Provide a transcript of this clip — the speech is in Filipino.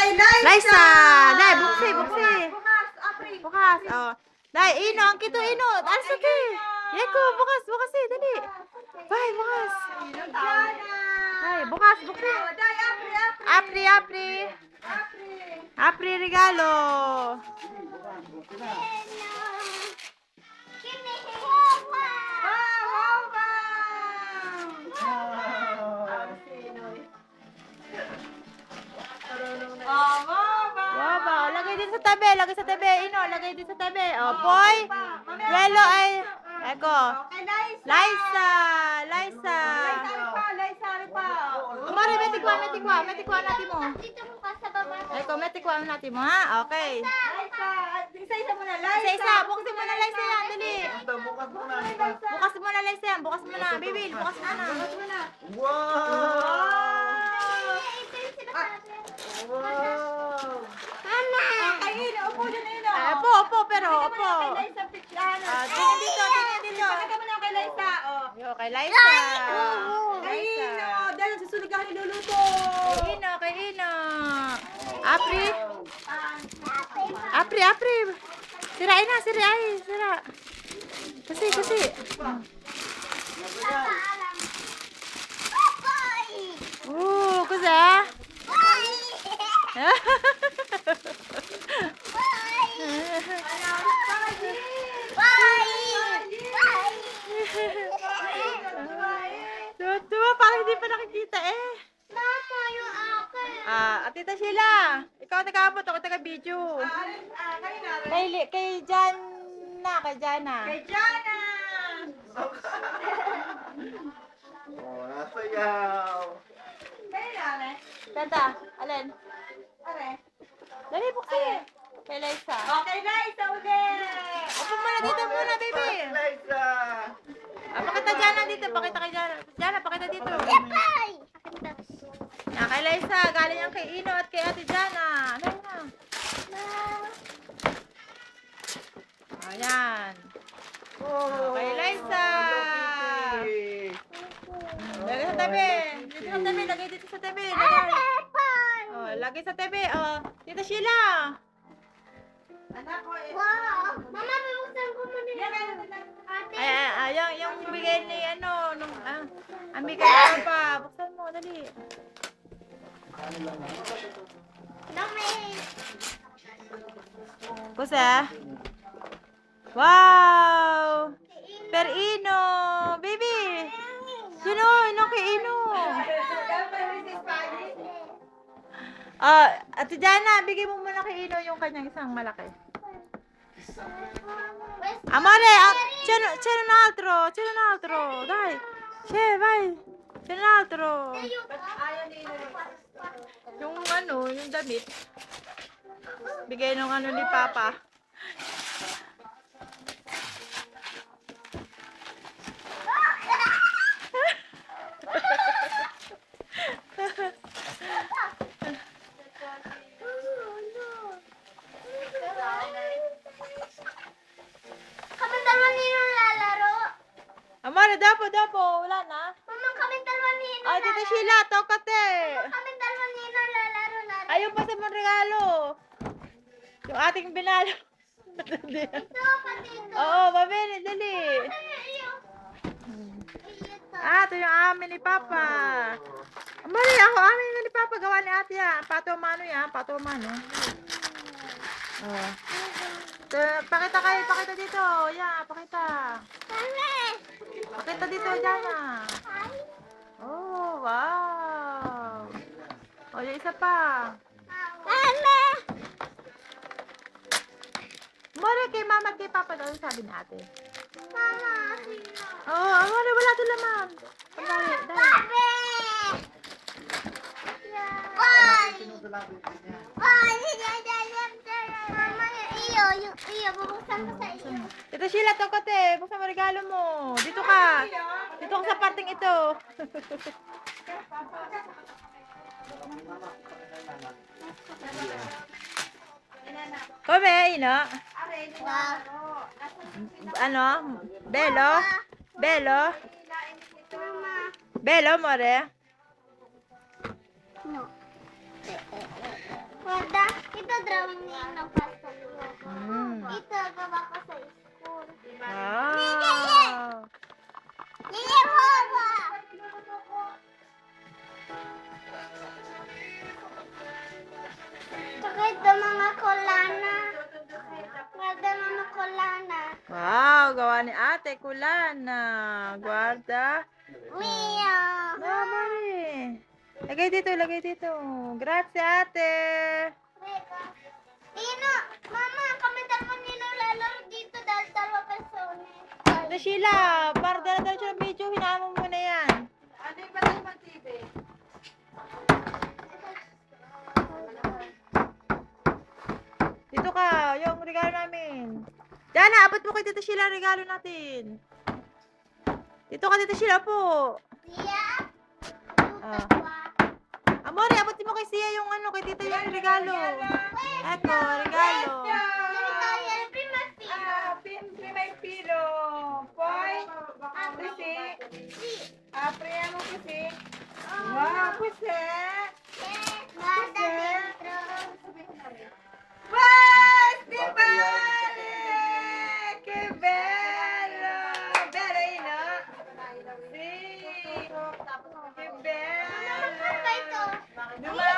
kay Liza. Liza! Dai, buksi. Bukas, April. Bukas. Oh. Dai, ino, ang kito, ino. Alsa ki. Yeko, bukas eh, dali. Bye, bukas. Dai, bukas. Day, April. Apri regalo. Wow, lagay din sa tabi, Ino, lagay din sa tabi. Oh, Poy. Relo ay, eko. Liza. Liza pa. Kumari, metikwa natin mo. Dito mo ka sa baba. Eko, metikwa natin mo, ha? Okay. Liza. Isa-isa mo na, Liza. Isa, buksin mo na, Liza, yan, dali. Bukas mo na. Bukas mo na, Liza, yan. Bukas mo na. Bibil, bukas mo na. Wow! Mama! Kay Ino, upo dyan, Ino. Opo, pero, opo. Kay Liza, picture. Tingin dito. Pakita mo na kay Liza. Yo, kay Liza. Kay Ino. Dahil susunod ka niluluto. Kay Ino. Apri. Sirain na, sira. Kasi. Kusa. Tuwa, parang hindi pa nakikita eh. Mama, yung akin. Tita Sheila, ikaw nag-aabot, ako taga-video. Kay Jana. Kay Jana. Oh, nasayaw. Kay Nane. Kanta, alin? Are. Dali, buksin. Kay Liza. Okay, Liza ulit. Upo muna dito muna, baby. Liza! Pakita Jana dito, pakita kay Jana. Jana, pakita dito. Bye! Kay Liza, galing yan kay Ino at kay Ate Jana. Dali na. Ayan. Kay Liza. Lagay sa tabi. Lagay dito sa tabi. Lagay sa tabi. Tita Sheila. Anak ko eh. Wow! Mama, bubuksan ko muna yung ate. Yung bigay ni ang bigay ko pa. Buksan mo, dali. Dami. Kusa? Wow! Per Ino! Baby! Ino kay Ino! Ate Jana, bigay mo muna kay Ino yung kanyang isang malaki. Amore! C'è un altro! Dai! C'è un altro! Yung damit. Bigay nung ni Papa. Kami dalawa nino lalaro. Amore, dapo. Wala na. Mama, kami dalawa nino Ay, Tita Sheila, tokate. Kami dalawa nino lalaro na. Ayun pa sa mong regalo. Yung ating binalo. Ito, pati ito. Oo, mabili, dali. Ito yung amin ni Papa. Mali, ako amin ni Papa. Gawa ni ate yan. Pato mano yan. Pakita dito. Yan, pakita. Pakita dito, Jana. Oh, wow. Yung isa pa. Mama! Mare, kay mama at kay Papa daw, sabi ni ate. Mama, sino? Mare, wala ito laman. Dali. Papi! Mama, yung iyo, bubuksan ko sa iyo. Tita Sheila, tokote. Buksan mo regalo mo. Dito ka sa parting ito. Come, Ino. Bello, more. No. ang ninong pasta ko. Ito, gawa ko sa school. Wow. Yeye, baba! Tsaka ito mga kulana. Ganda mga kulana. Wow, gawa ni ate, kulana. Guarda. Mia! Mama rin. Lagay dito, lagay dito. Grazie, ate. Ino, mama, kami dalawa nilo lalaro dito dahil 2 persones. Ate Sheila, para dala-dala siya ng video, hinaan mo muna yan. Ano yung batay mag-TV? Dito ka, yung regalo namin. Diana, abot mo kay Tita Sheila ang regalo natin. Dito ka, Tita Sheila po. Sia? Ah. Amore, abot mo kay Sia yung ano, kay Tita yung regalo. Eto, regalo. Pimpi may pilo. Poy. Pusi. Apriya mo pusi. Wow, pusi. Wow, di bale. Que bello. Bello, no? Sì. Che bello.